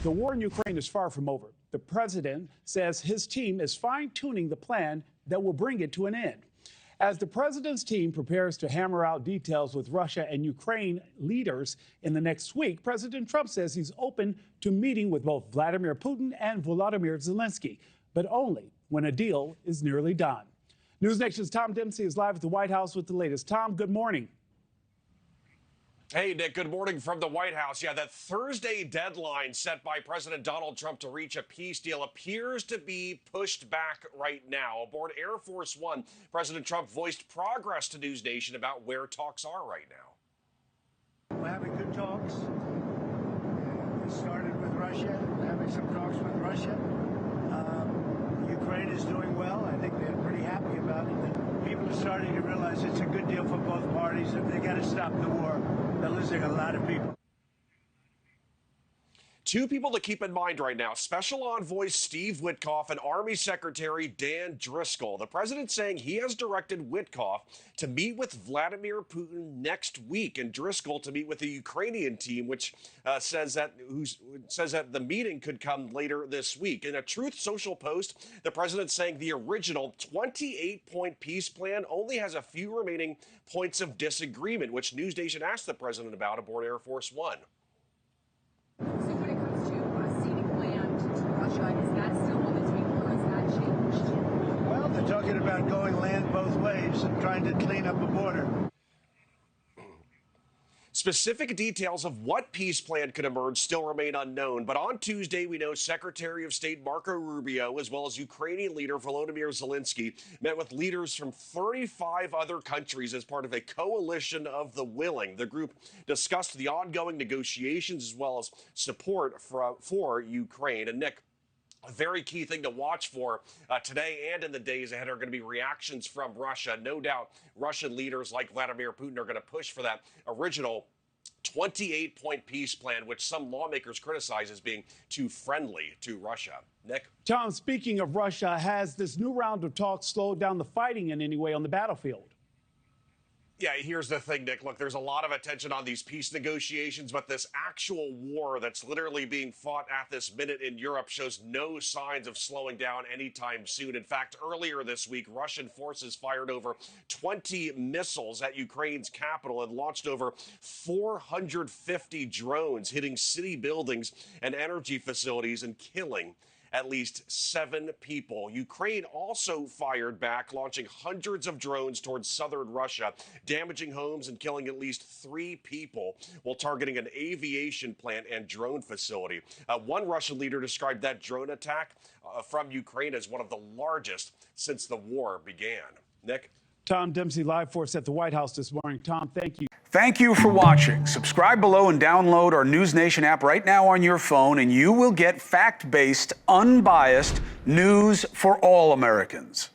The war in Ukraine is far from over. The president says his team is fine-tuning the plan that will bring it to an end. As the president's team prepares to hammer out details with Russia and Ukraine leaders in the next week, President Trump says he's open to meeting with both Vladimir Putin and Volodymyr Zelensky, but only when a deal is nearly done. NewsNation's Tom Dempsey is live at the White House with the latest. Tom, good morning. Hey, Nick, good morning from the White House. Yeah, that Thursday deadline set by President Donald Trump to reach a peace deal appears to be pushed back right now. Aboard Air Force One, President Trump voiced progress to NewsNation about where talks are right now. We're having good talks. We started with Russia. We're having some talks with Russia. Ukraine is doing well. I think they're pretty happy about it. People are starting to realize it's a good deal for both parties, and they got to stop the war. They're losing a lot of people. Two people to keep in mind right now, Special Envoy Steve Witkoff and Army Secretary Dan Driscoll. The president saying he has directed Witkoff to meet with Vladimir Putin next week and Driscoll to meet with the Ukrainian team, which says that the meeting could come later this week. In a Truth Social post, the president saying the original 28-point peace plan only has a few remaining points of disagreement, which NewsNation asked the president about aboard Air Force One. Well, they're talking about going land both ways and trying to clean up the border. Specific details of what peace plan could emerge still remain unknown, but on Tuesday, we know Secretary of State Marco Rubio, as well as Ukrainian leader Volodymyr Zelensky, met with leaders from 35 other countries as part of a coalition of the willing. The group discussed the ongoing negotiations as well as support for Ukraine. And Nick, a very key thing to watch for today and in the days ahead are going to be reactions from Russia. No doubt Russian leaders like Vladimir Putin are going to push for that original 28-point peace plan, which some lawmakers criticize as being too friendly to Russia. Nick? Tom, speaking of Russia, has this new round of talks slowed down the fighting in any way on the battlefield? Yeah, here's the thing, Nick. Look, there's a lot of attention on these peace negotiations, but this actual war that's literally being fought at this minute in Europe shows no signs of slowing down anytime soon. In fact, earlier this week, Russian forces fired over 20 missiles at Ukraine's capital and launched over 450 drones, hitting city buildings and energy facilities and killing at least 7 people. Ukraine also fired back, launching hundreds of drones towards southern Russia, damaging homes and killing at least 3 people while targeting an aviation plant and drone facility. One Russian leader described that drone attack from Ukraine as one of the largest since the war began. Nick? Tom Dempsey live for us at the White House this morning. Tom, thank you. Thank you for watching. Subscribe below and download our NewsNation app right now on your phone, and you will get fact-based, unbiased news for all Americans.